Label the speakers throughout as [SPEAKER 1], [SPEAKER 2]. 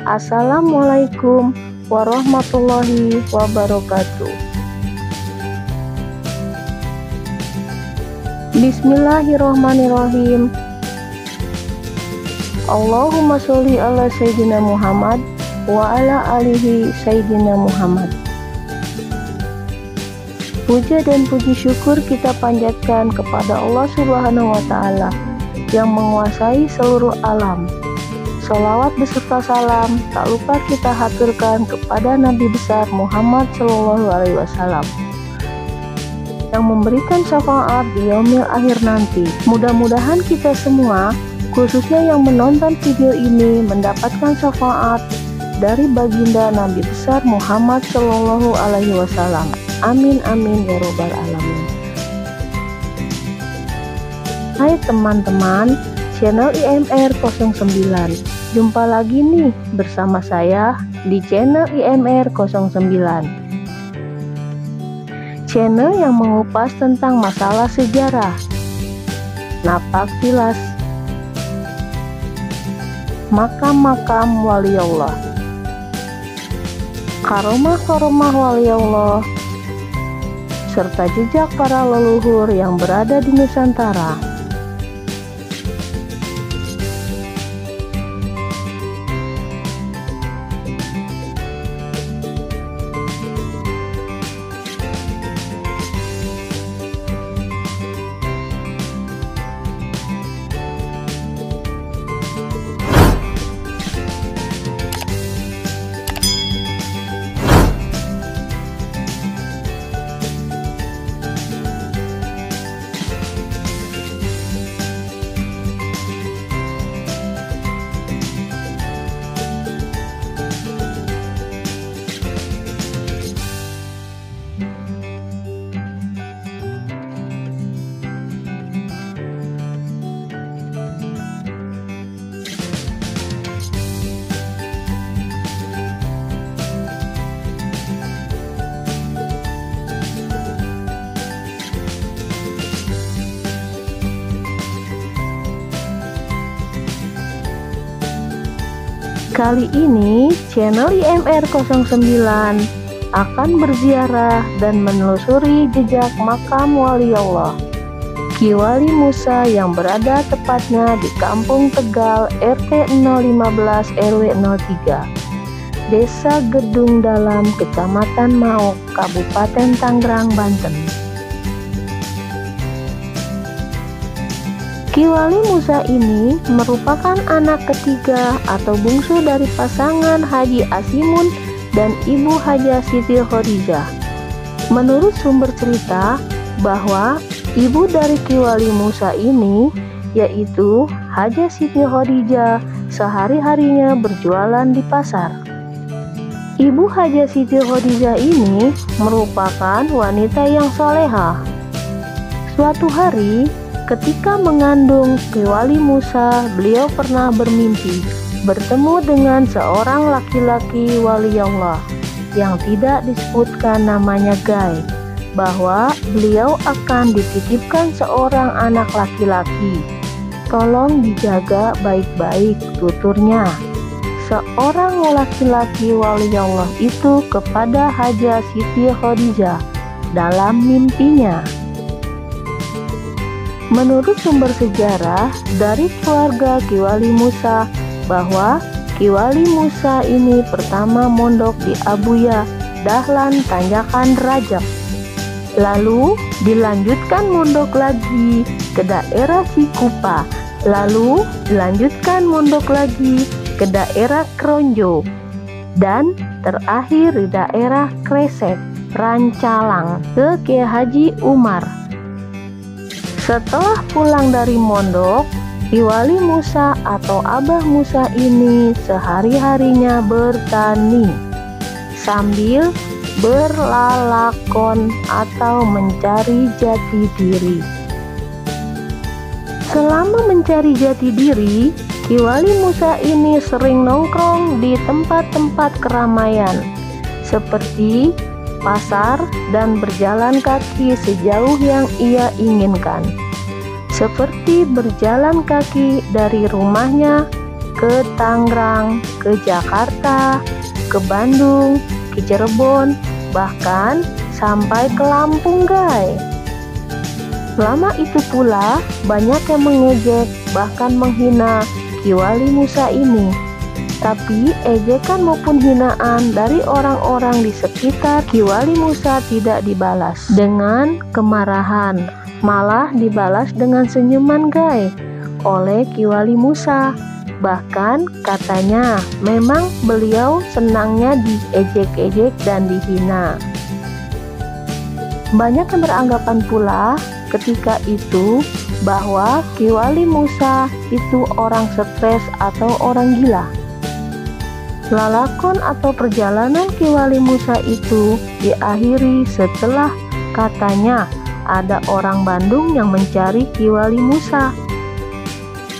[SPEAKER 1] Assalamualaikum warahmatullahi wabarakatuh. Bismillahirrahmanirrahim. Allahumma sholli ala Sayyidina Muhammad wa ala alihi Sayyidina Muhammad. Puja dan puji syukur kita panjatkan kepada Allah Subhanahu wa Ta'ala yang menguasai seluruh alam. Sholawat beserta salam tak lupa kita haturkan kepada Nabi besar Muhammad Shallallahu Alaihi Wasallam yang memberikan syafaat di yaumil akhir nanti. Mudah-mudahan kita semua, khususnya yang menonton video ini, mendapatkan syafaat dari baginda Nabi besar Muhammad Shallallahu Alaihi Wasallam. Amin amin ya robbal alamin. Hai teman-teman channel IMR 09, jumpa lagi nih bersama saya di channel IMR 09, channel yang mengupas tentang masalah sejarah, napak tilas, makam-makam waliullah, karomah-karomah waliullah, serta jejak para leluhur yang berada di Nusantara. Kali ini channel IMR 09 akan berziarah dan menelusuri jejak makam waliullah Ki Wali Musa yang berada tepatnya di Kampung Tegal RT 015 RW 03 Desa Gedung Dalam, Kecamatan Mauk, Kabupaten Tangerang, Banten. Ki Wali Musa ini merupakan anak ketiga atau bungsu dari pasangan Haji Asimun dan Ibu Hajah Siti Khadijah. Menurut sumber cerita bahwa ibu dari Ki Wali Musa ini, yaitu Hajah Siti Khadijah, sehari-harinya berjualan di pasar. Ibu Hajah Siti Khadijah ini merupakan wanita yang solehah. Suatu hari, ketika mengandung Ki Wali Musa, beliau pernah bermimpi bertemu dengan seorang laki-laki waliullah yang tidak disebutkan namanya gaib, bahwa beliau akan dititipkan seorang anak laki-laki. Tolong dijaga baik-baik, tuturnya seorang laki-laki waliullah itu kepada Hajah Siti Khadijah dalam mimpinya. Menurut sumber sejarah dari keluarga Ki Wali Musa, bahwa Ki Wali Musa ini pertama mondok di Abuya, Dahlan, Tanjakan Rajab. Lalu dilanjutkan mondok lagi ke daerah Cikupa. Lalu dilanjutkan mondok lagi ke daerah Kronjo. Dan terakhir di daerah Kresek, Rancalang, ke Kiai Haji Umar. Setelah pulang dari mondok, Ki Wali Musa atau Abah Musa ini sehari-harinya bertani sambil berlalakon atau mencari jati diri. Selama mencari jati diri, Ki Wali Musa ini sering nongkrong di tempat-tempat keramaian seperti pasar dan berjalan kaki sejauh yang ia inginkan. seperti berjalan kaki dari rumahnya ke Tangerang, ke Jakarta, ke Bandung, ke Cirebon, bahkan sampai ke Lampung, guys. Selama itu pula banyak yang mengejek bahkan menghina Ki Wali Musa ini. Tapi ejekan maupun hinaan dari orang-orang di sekitar Ki Wali Musa tidak dibalas dengan kemarahan, malah dibalas dengan senyuman, guys, oleh Ki Wali Musa. Bahkan katanya memang beliau senangnya diejek-ejek dan dihina. Banyak yang beranggapan pula ketika itu bahwa Ki Wali Musa itu orang stres atau orang gila. Lalakon atau perjalanan Ki Wali Musa itu diakhiri setelah katanya ada orang Bandung yang mencari Ki Wali Musa.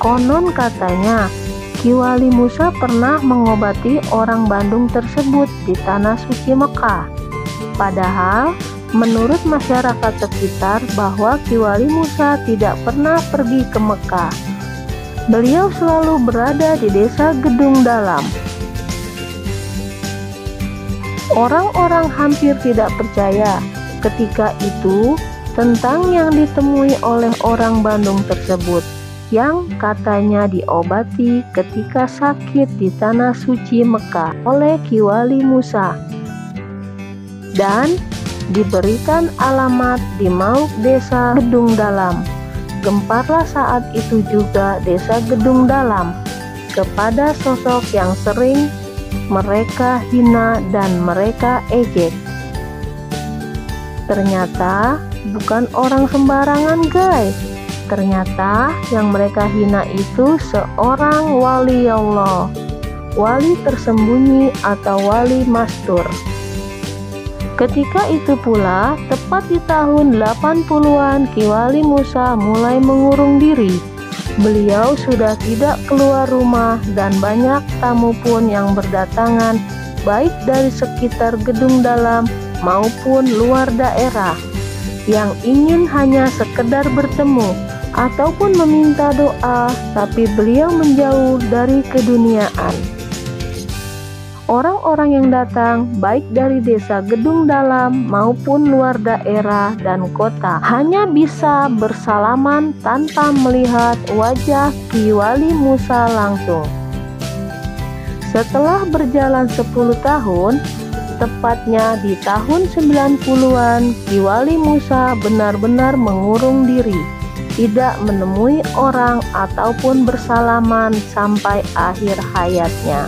[SPEAKER 1] Konon katanya Ki Wali Musa pernah mengobati orang Bandung tersebut di tanah suci Mekah. Padahal menurut masyarakat sekitar bahwa Ki Wali Musa tidak pernah pergi ke Mekah. Beliau selalu berada di desa Gedung Dalam. Orang-orang hampir tidak percaya ketika itu tentang yang ditemui oleh orang Bandung tersebut yang katanya diobati ketika sakit di tanah suci Mekah oleh Ki Wali Musa dan diberikan alamat di Mauk desa Gedung Dalam. Gemparlah saat itu juga desa Gedung Dalam kepada sosok yang sering mereka hina dan mereka ejek. Ternyata bukan orang sembarangan, guys. Ternyata yang mereka hina itu seorang wali Allah, wali tersembunyi atau wali mastur. Ketika itu pula, tepat di tahun 80-an, Ki Wali Musa mulai mengurung diri. Beliau sudah tidak keluar rumah dan banyak tamu pun yang berdatangan, baik dari sekitar Gedung Dalam maupun luar daerah, yang ingin hanya sekedar bertemu ataupun meminta doa, tapi beliau menjauh dari keduniaan. Orang-orang yang datang baik dari desa Gedung Dalam maupun luar daerah dan kota hanya bisa bersalaman tanpa melihat wajah Ki Wali Musa langsung. Setelah berjalan 10 tahun, tepatnya di tahun 90-an, Ki Wali Musa benar-benar mengurung diri, tidak menemui orang ataupun bersalaman sampai akhir hayatnya,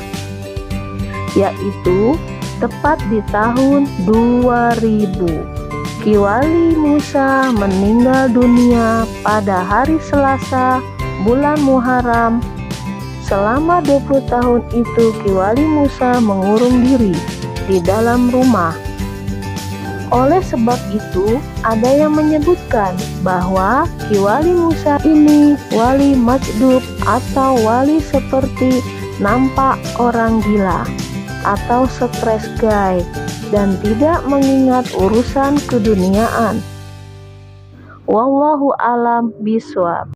[SPEAKER 1] yaitu tepat di tahun 2000. Ki Wali Musa meninggal dunia pada hari Selasa bulan Muharram. Selama 20 tahun itu Ki Wali Musa mengurung diri di dalam rumah. Oleh sebab itu, ada yang menyebutkan bahwa Ki Wali Musa ini wali majdub atau wali seperti nampak orang gila atau stres, guys, dan tidak mengingat urusan keduniaan. Wallahu alam bishawab.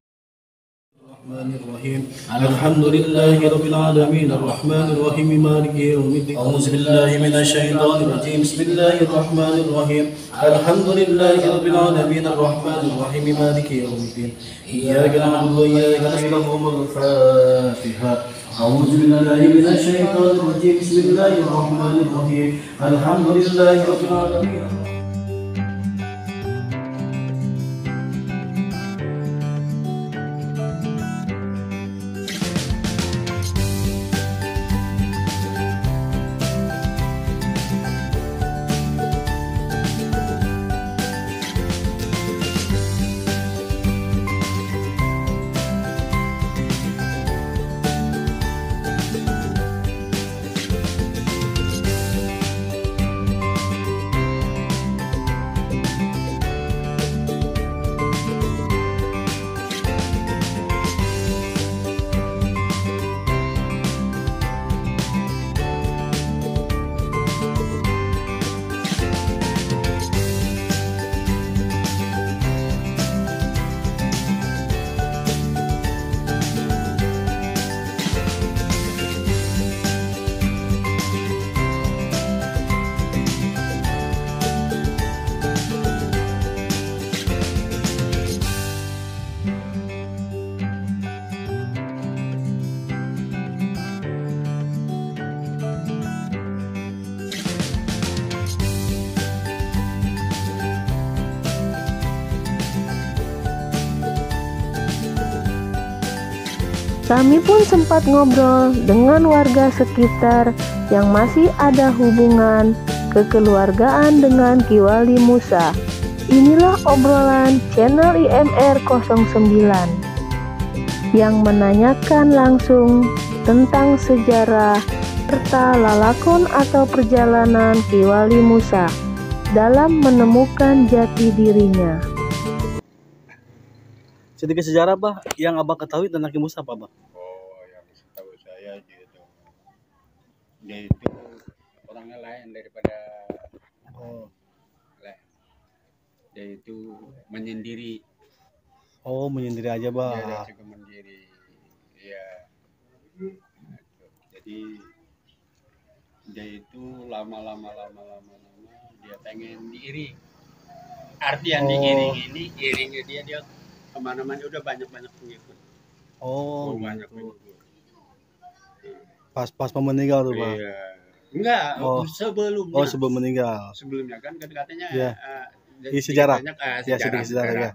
[SPEAKER 2] Bismillahirrahmanirrahim. Alhamdulillahi rabbil alamin arrahmanir rahim maliki yaumiddin. A'udzu billahi minasy syaithanir rajim. Bismillahirrahmanirrahim. Alhamdulillahi rabbil alamin arrahmanir rahim maliki yaumiddin. Iyyaka na'budu wa iyyaka nasta'in. Al-Fatihah. أعوذ بالله من الشيطان الرجيم. بسم الله الرحمن الرحيم. الحمد لله رب العالمين.
[SPEAKER 1] Kami pun sempat ngobrol dengan warga sekitar yang masih ada hubungan kekeluargaan dengan Ki Wali Musa. Inilah obrolan channel IMR 09 yang menanyakan langsung tentang sejarah serta lalakon atau perjalanan Ki Wali Musa dalam menemukan jati dirinya.
[SPEAKER 2] Sedikit sejarah, Bah, yang Abang ketahui tentang Ki Musa apa, Bah?
[SPEAKER 3] Oh, yang setahu saya gitu. Dia itu orangnya lain daripada lain. Dia itu menyendiri.
[SPEAKER 2] Oh, menyendiri aja, Bah.
[SPEAKER 3] Dia suka menyendiri. Iya. Jadi dia itu lama-lama dia pengen diiring. Artian diiring ini, iringnya dia kemana-mana udah banyak pengikut.
[SPEAKER 2] Oh,
[SPEAKER 3] banyak
[SPEAKER 2] gitu.
[SPEAKER 3] pengikut.
[SPEAKER 2] Pas meninggal tuh, Bah.
[SPEAKER 3] Iya. Enggak, sebelumnya.
[SPEAKER 2] Oh, sebelum meninggal.
[SPEAKER 3] Sebelumnya kan katanya
[SPEAKER 2] Iya. Sejarah.
[SPEAKER 3] Banyak,
[SPEAKER 2] Sedikit sejarah ya.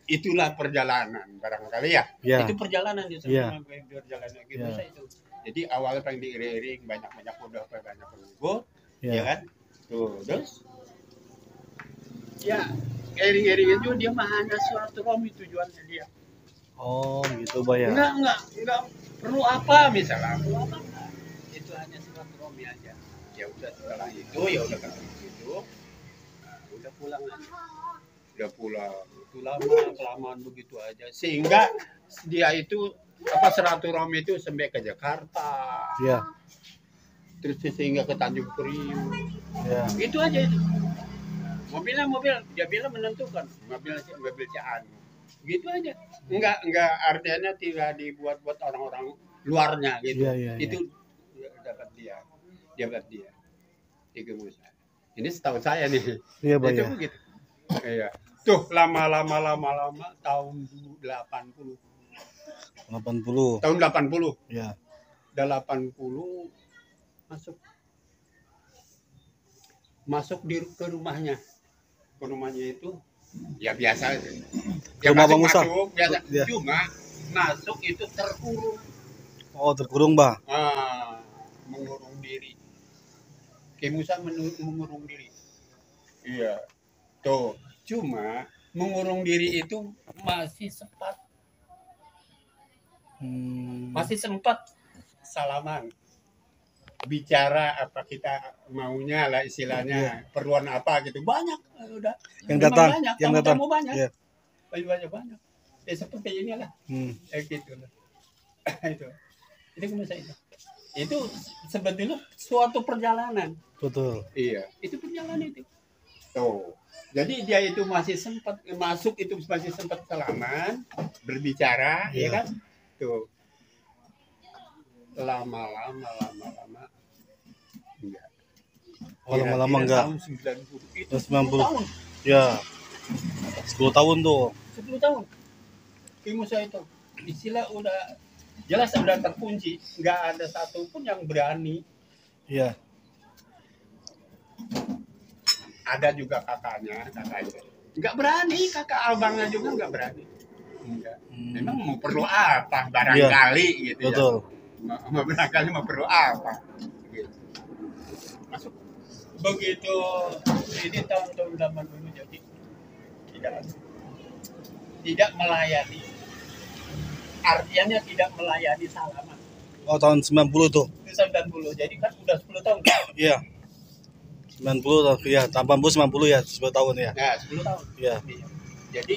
[SPEAKER 3] Itulah perjalanan barangkali ya.
[SPEAKER 2] Iya.
[SPEAKER 3] Itu perjalanan di
[SPEAKER 2] Iya.
[SPEAKER 3] perjalanan gitu
[SPEAKER 2] Iya.
[SPEAKER 3] itu. Jadi awalnya pengen diiring banyak udah banyak pengikut,
[SPEAKER 2] Iya.
[SPEAKER 3] ya kan? Tuh, terus ya iring-iringnya juga dia mah hanya suatu romi tujuannya dia.
[SPEAKER 2] Oh, gitu, Bah ya.
[SPEAKER 3] Enggak perlu apa misalnya. Perlu apa? Enggak. Itu hanya suatu romi aja. Ya udah setelah itu ya udah ketemu itu. Nah, udah pulang aja. Udah pulang. Itu lama kelamaan begitu aja. Sehingga dia itu silaturahmi itu sampai ke Jakarta.
[SPEAKER 2] Iya.
[SPEAKER 3] Terus sehingga ke Tanjung Priok.
[SPEAKER 2] Iya.
[SPEAKER 3] Itu aja itu. Mobil dia bilang menentukan mobil Cian. Gitu aja. Enggak artinya tidak dibuat orang-orang luarnya gitu.
[SPEAKER 2] Iya.
[SPEAKER 3] Itu dapat dia. Ki Musa. Ini setahu saya nih.
[SPEAKER 2] Iya, Bah
[SPEAKER 3] Itu
[SPEAKER 2] ya.
[SPEAKER 3] begitu. Iya. Tuh lama tahun 80.
[SPEAKER 2] 80.
[SPEAKER 3] Tahun 80.
[SPEAKER 2] Iya.
[SPEAKER 3] 80 masuk ke rumahnya. Ke rumahnya itu ya biasa. Ya
[SPEAKER 2] Rumah Bang Musa.
[SPEAKER 3] masuk biasa.
[SPEAKER 2] Ya.
[SPEAKER 3] Cuma masuk itu terkurung.
[SPEAKER 2] Oh, terkurung, Bah.
[SPEAKER 3] Mengurung diri. Ki Musa mengurung diri. Iya. Tuh, cuma mengurung diri itu masih sempat salaman. Bicara apa kita maunya lah istilahnya, perluan apa gitu. Banyak udah.
[SPEAKER 2] Yang datang,
[SPEAKER 3] banyak,
[SPEAKER 2] yang datang.
[SPEAKER 3] tamu banyak.
[SPEAKER 2] Iya.
[SPEAKER 3] Banyak. Ya seperti inilah. Gitu lah. Itu Musa itu. Itu sebetulnya suatu perjalanan.
[SPEAKER 2] Betul.
[SPEAKER 3] Iya, itu perjalanan itu. Tuh. Jadi dia itu masih sempat masuk itu masih sempat salaman, berbicara, ya kan? Tuh. Lama-lama. Enggak.
[SPEAKER 2] Oh, lama-lama enggak.
[SPEAKER 3] Tahun 90 itu
[SPEAKER 2] 90.
[SPEAKER 3] 10 tahun.
[SPEAKER 2] Ya. 10 tahun tuh.
[SPEAKER 3] 10 tahun. Ki Musa itu istilah udah jelas udah terkunci, enggak ada satupun yang berani.
[SPEAKER 2] Iya.
[SPEAKER 3] Ada juga kakaknya. Enggak berani, kakak abangnya juga enggak berani. Enggak. Memang mau perlu apa barangkali gitu.
[SPEAKER 2] Betul.
[SPEAKER 3] Ya. Barangkali mau perlu apa gitu. Masuk begitu ini tahun 80 jadi tidak melayani. Artinya tidak melayani salaman.
[SPEAKER 2] Oh, tahun 90 tuh.
[SPEAKER 3] Itu 90. Jadi kan udah 10 tahun.
[SPEAKER 2] Iya. 90 tahun ya, 80 90 ya, 10 tahun ya.
[SPEAKER 3] Nah, 10 tahun.
[SPEAKER 2] Iya.
[SPEAKER 3] Jadi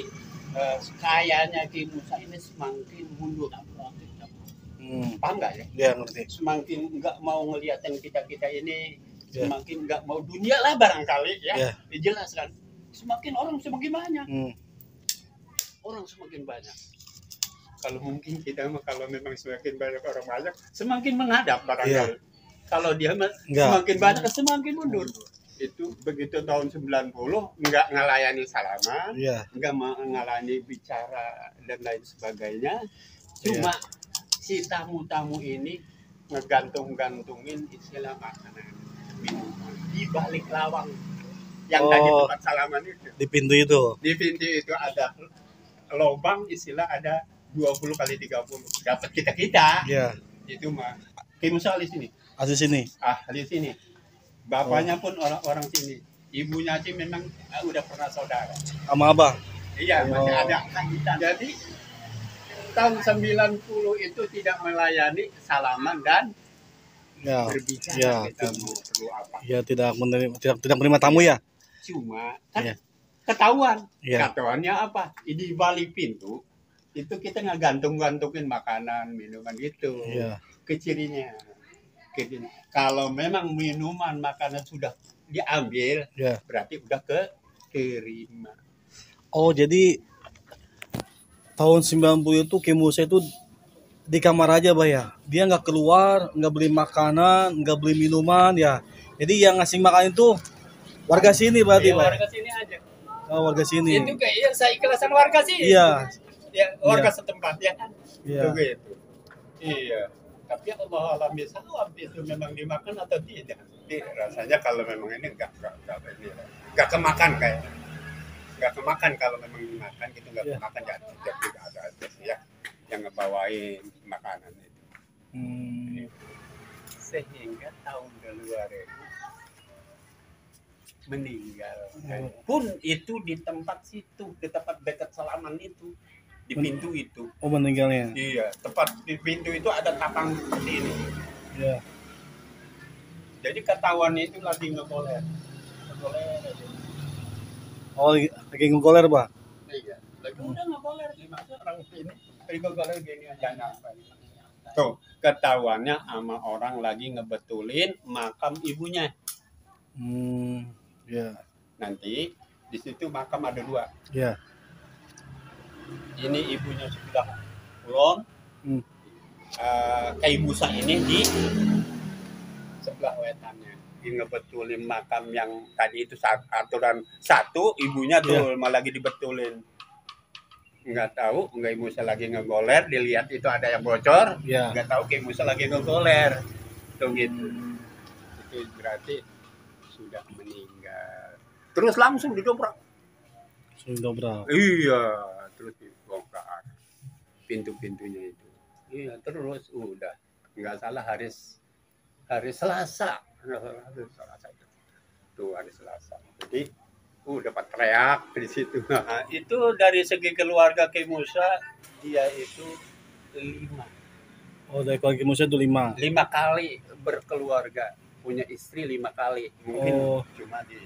[SPEAKER 3] kayaknya Ki Musa ini semakin mundur. Paham nggak ya?
[SPEAKER 2] Iya, ngerti.
[SPEAKER 3] Semakin nggak mau ngeliatin kita ini, semakin nggak mau dunia lah barangkali ya. Jelas kan. Semakin orang semakin banyak. Orang semakin banyak. Kalau mungkin kita kalau memang semakin banyak orang banyak, semakin menghadap barangkali. Kalau dia semakin banyak semakin mundur. Itu begitu tahun 90 nggak ngelayani salaman, nggak ngelayani bicara dan lain sebagainya. Cuma si tamu-tamu ini ngegantung-gantungin istilah makanan minuman di balik lawang yang tadi tempat salaman itu.
[SPEAKER 2] Di pintu itu.
[SPEAKER 3] Di pintu itu ada lubang istilah ada 20 kali 30 dapat kita.
[SPEAKER 2] Iya.
[SPEAKER 3] Itu mah. Kayak misalnya sini.
[SPEAKER 2] Asli sini.
[SPEAKER 3] Ahli sini. Bapaknya pun orang sini. Ibunya sih memang udah pernah saudara.
[SPEAKER 2] Sama abah.
[SPEAKER 3] Iya, masih ada kaitan. Jadi tahun 90 itu tidak melayani salaman dan
[SPEAKER 2] Ya.
[SPEAKER 3] berbicara
[SPEAKER 2] Ya.
[SPEAKER 3] kita mau perlu apa.
[SPEAKER 2] Ya tidak menerima tamu ya.
[SPEAKER 3] Cuma kan
[SPEAKER 2] Iya.
[SPEAKER 3] ketahuan.
[SPEAKER 2] Iya.
[SPEAKER 3] Ketahuannya apa? Di balik pintu itu kita nggak gantung-gantungin makanan, minuman gitu.
[SPEAKER 2] Iya.
[SPEAKER 3] Kecirinya. Kalau memang minuman, makanan sudah diambil,
[SPEAKER 2] Ya.
[SPEAKER 3] berarti udah keterima.
[SPEAKER 2] Oh, jadi tahun 90 itu Ki Musa itu di kamar aja, Bah ya. Dia nggak keluar, nggak beli makanan, nggak beli minuman ya. Jadi yang ngasih makan itu warga sini berarti,
[SPEAKER 3] Ya,
[SPEAKER 2] Bah.
[SPEAKER 3] warga sini aja.
[SPEAKER 2] Oh, warga sini.
[SPEAKER 3] Itu kayak saya ikhlasan warga sini.
[SPEAKER 2] Iya.
[SPEAKER 3] Ya, warga
[SPEAKER 2] Iya.
[SPEAKER 3] setempat ya kan.
[SPEAKER 2] Iya.
[SPEAKER 3] Begitu. Iya. Tapi Allah alam bisawab itu memang dimakan atau tidak. Jadi, rasanya kalau memang ini enggak kemakan kayak. Enggak kemakan kalau memang dimakan gitu enggak
[SPEAKER 2] Iya.
[SPEAKER 3] kemakan ya tidak ada aja sih ya yang ngebawain makanan itu. Sehingga tahun 2000 meninggal. Pun itu di tempat situ, di tempat dekat salaman itu, di pintu itu.
[SPEAKER 2] Oh, meninggalnya.
[SPEAKER 3] Iya, tepat di pintu itu ada tapang seperti ini.
[SPEAKER 2] Iya.
[SPEAKER 3] Jadi ketahuan itu lagi ngegoler. Ngegoler aja.
[SPEAKER 2] Oh, lagi ngegoler, Bah.
[SPEAKER 3] Iya, lagi udah ngegoler gimana orang ini. Lagi ngegoler gini aja nyampe. Tuh, ketahuannya sama orang lagi ngebetulin makam ibunya.
[SPEAKER 2] Iya.
[SPEAKER 3] Nanti di situ makam ada 2.
[SPEAKER 2] Iya.
[SPEAKER 3] Ini ibunya sebelah kulon. Kayak Musa ini di sebelah wetannya. Ngebetulin makam yang tadi itu aturan 1, ibunya tuh malah lagi dibetulin. Nggak tahu, nggak Musa lagi ngegoler, dilihat itu ada yang bocor.
[SPEAKER 2] Iya.
[SPEAKER 3] Nggak tahu kayak Musa lagi ngegoler. Tuh gitu. Itu berarti sudah meninggal. Terus langsung didobrak.
[SPEAKER 2] Sudah berapa?
[SPEAKER 3] Iya, terus dibongkar pintu-pintunya itu. Iya, terus udah nggak salah hari Selasa, hari Selasa itu. Tuh hari Selasa. Jadi dapat teriak di situ. Nah, itu dari segi keluarga Ki Musa dia itu 5.
[SPEAKER 2] Oh, dari keluarga Musa itu 5.
[SPEAKER 3] 5 kali berkeluarga, punya istri 5 kali. Mungkin cuma di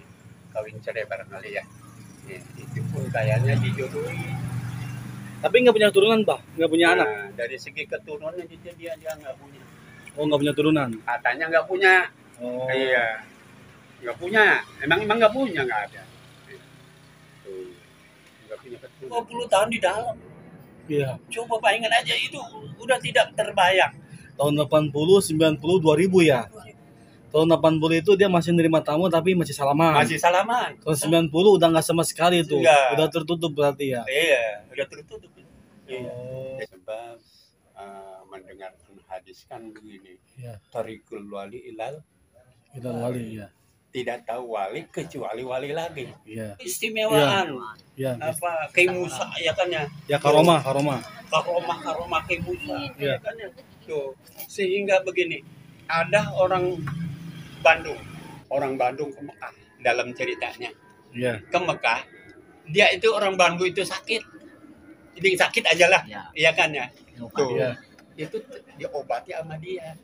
[SPEAKER 3] kawin cerai barangkali ya. Itu pun kayaknya dijodohin.
[SPEAKER 2] Tapi nggak punya turunan, Bah? Nggak punya anak?
[SPEAKER 3] Dari segi keturunan dia nggak punya.
[SPEAKER 2] Oh, nggak punya turunan?
[SPEAKER 3] Katanya nggak punya.
[SPEAKER 2] Oh.
[SPEAKER 3] Iya, nggak punya. Emang nggak punya, nggak ada. Nggak punya keturunan. 20 tahun di dalam.
[SPEAKER 2] Iya.
[SPEAKER 3] Coba bayangin aja itu udah tidak terbayang.
[SPEAKER 2] Tahun 80, 90, 2000 ya? Tahun 80 itu dia masih nerima tamu tapi masih salaman.
[SPEAKER 3] Masih salaman.
[SPEAKER 2] Tahun 90 udah nggak sama sekali tuh.
[SPEAKER 3] Enggak.
[SPEAKER 2] Udah tertutup berarti ya?
[SPEAKER 3] Iya, udah tertutup. Iya.
[SPEAKER 2] Oh.
[SPEAKER 3] Sebab mendengar hadis kan begini.
[SPEAKER 2] Iya.
[SPEAKER 3] Tariqul wali ilal
[SPEAKER 2] Kita wali ya.
[SPEAKER 3] tidak tahu wali kecuali wali lagi.
[SPEAKER 2] Iya.
[SPEAKER 3] Istimewaan.
[SPEAKER 2] Iya.
[SPEAKER 3] Apa Ki Musa ya kan ya?
[SPEAKER 2] Ya karoma.
[SPEAKER 3] Karomah Ki Musa
[SPEAKER 2] Iya.
[SPEAKER 3] ya kan ya? Tuh, sehingga begini, ada orang Bandung ke Mekah dalam ceritanya.
[SPEAKER 2] Iya.
[SPEAKER 3] Ke Mekah, dia itu orang Bandung itu sakit. Jadi sakit aja lah. Iya kan ya? Tuh.
[SPEAKER 2] Iya.
[SPEAKER 3] Itu diobati sama dia.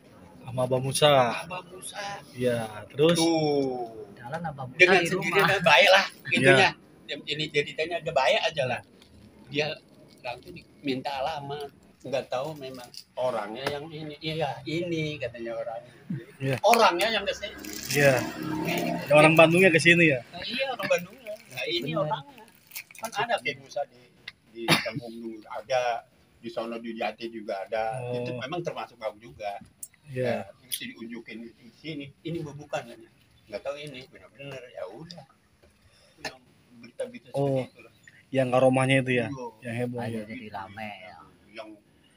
[SPEAKER 2] Sama Abah Musa.
[SPEAKER 3] Abah Musa.
[SPEAKER 2] Iya. Terus?
[SPEAKER 3] Tuh.
[SPEAKER 4] Jalan Abah Musa
[SPEAKER 3] Dengan
[SPEAKER 4] di
[SPEAKER 3] sendirinya
[SPEAKER 4] rumah.
[SPEAKER 3] baik lah gitunya. Ini ceritanya ada baik aja lah. Dia langsung minta alamat. Nggak tahu memang orangnya yang ini. Iya, ini katanya orangnya.
[SPEAKER 2] Iya.
[SPEAKER 3] Orangnya yang kesini.
[SPEAKER 2] Iya. Ya, orang Bandungnya ke sini ya?
[SPEAKER 3] Nah, iya orang Bandungnya. Nah ini orangnya. Kan ada Ki Musa di Kampung Dung ada, di sono di Jati juga ada.
[SPEAKER 2] Oh.
[SPEAKER 3] Itu memang termasuk kau juga.
[SPEAKER 2] Iya.
[SPEAKER 3] Ya, terus diunjukin di sini. Ini bukan kan? Nggak tahu ini benar-benar ya udah. Yang berita-berita
[SPEAKER 2] Oh.
[SPEAKER 3] seperti itu lah.
[SPEAKER 2] Yang karomahnya itu ya?
[SPEAKER 3] Iya.
[SPEAKER 2] Yang heboh
[SPEAKER 4] Aja
[SPEAKER 2] ya?
[SPEAKER 4] jadi rame ya.
[SPEAKER 3] Yang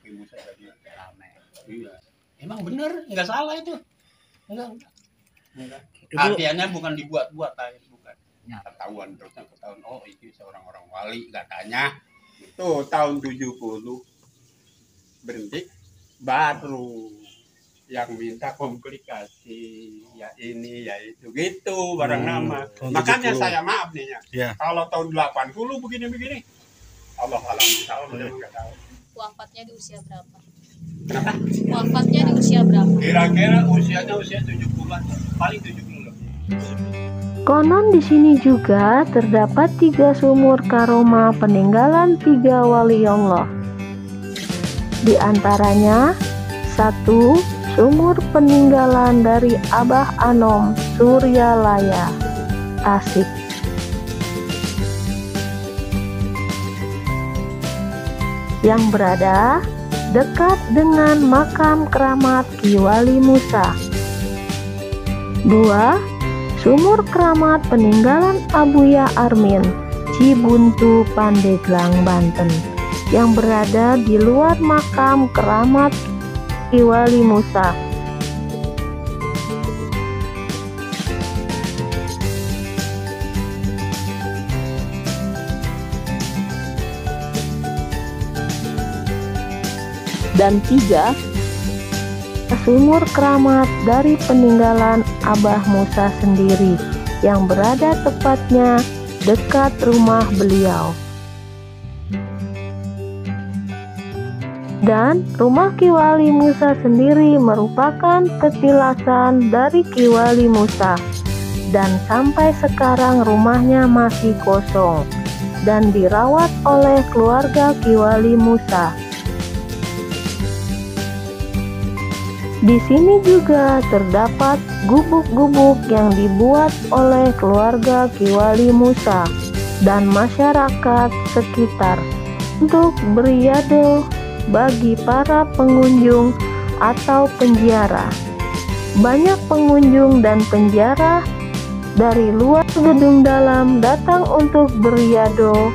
[SPEAKER 3] Ki Musa jadi
[SPEAKER 4] Rame.
[SPEAKER 3] iya. Emang bener, nggak salah itu. Enggak.
[SPEAKER 2] Itu
[SPEAKER 3] Artinya bukan dibuat-buat, bukan.
[SPEAKER 4] Ya.
[SPEAKER 3] Ketahuan oh itu seorang orang wali katanya. Itu tahun 70 berhenti, baru yang minta komplikasi, ya ini ya itu gitu barang nama. Makanya saya maaf nih ya. Kalau tahun 80 begini-begini, Allah alam tahu, nggak tahu.
[SPEAKER 4] Wafatnya di usia berapa?
[SPEAKER 3] Kenapa?
[SPEAKER 4] Wafatnya di usia berapa?
[SPEAKER 3] Kira-kira usianya usia 70-an, paling 70 lebih.
[SPEAKER 1] Konon di sini juga terdapat 3 sumur karoma peninggalan 3 wali Allah. Di antaranya 1 sumur peninggalan dari Abah Anom Suryalaya, Tasik. Yang berada dekat dengan makam keramat Ki Wali Musa. 2 sumur keramat peninggalan Abuya Armin, Cibuntu, Pandeglang, Banten, yang berada di luar makam keramat Ki Wali Musa. Dan 3 sumur keramat dari peninggalan Abah Musa sendiri yang berada tepatnya dekat rumah beliau. Dan rumah Ki Wali Musa sendiri merupakan petilasan dari Ki Wali Musa, dan sampai sekarang rumahnya masih kosong dan dirawat oleh keluarga Ki Wali Musa. Di sini juga terdapat gubuk-gubuk yang dibuat oleh keluarga Ki Wali Musa dan masyarakat sekitar untuk beriadah bagi para pengunjung atau penziarah. Banyak pengunjung dan penziarah dari luar gedung dalam datang untuk beriadah.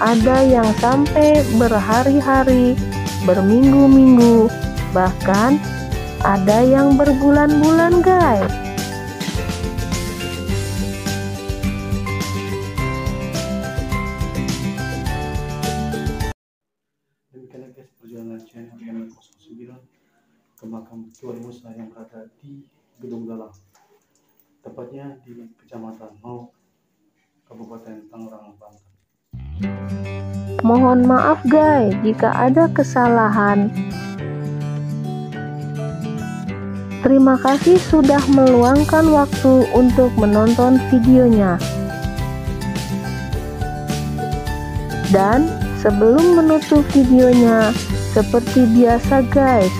[SPEAKER 1] Ada yang sampai berhari-hari, berminggu-minggu, bahkan ada yang berbulan-bulan, guys.
[SPEAKER 2] Demikianlah guys perjalanan channel MR09 ke makam Ki Wali Musa yang berada di gedung dalam, tepatnya di Kecamatan Mau, Kabupaten Tangerang, Banten.
[SPEAKER 1] Mohon maaf guys jika ada kesalahan. Terima kasih sudah meluangkan waktu untuk menonton videonya. Dan sebelum menutup videonya, seperti biasa guys,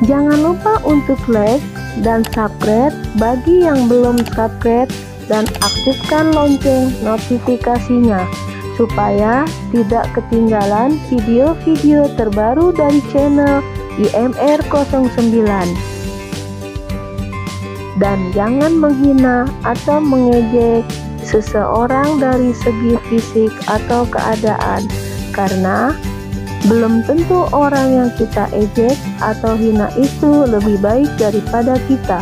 [SPEAKER 1] jangan lupa untuk like dan subscribe bagi yang belum subscribe, dan aktifkan lonceng notifikasinya supaya tidak ketinggalan video-video terbaru dari channel IMR09. Dan jangan menghina atau mengejek seseorang dari segi fisik atau keadaan, karena belum tentu orang yang kita ejek atau hina itu lebih baik daripada kita.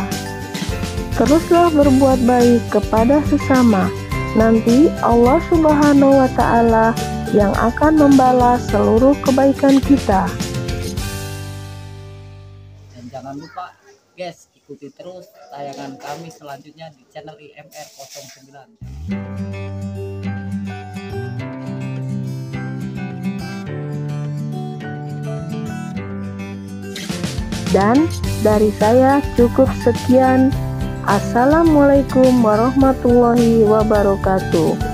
[SPEAKER 1] Teruslah berbuat baik kepada sesama, nanti Allah Subhanahu wa Ta'ala yang akan membalas seluruh kebaikan kita.
[SPEAKER 4] Dan jangan lupa guys, ikuti terus tayangan kami selanjutnya di channel IMR09.
[SPEAKER 1] Dan dari saya cukup sekian. Assalamualaikum warahmatullahi wabarakatuh.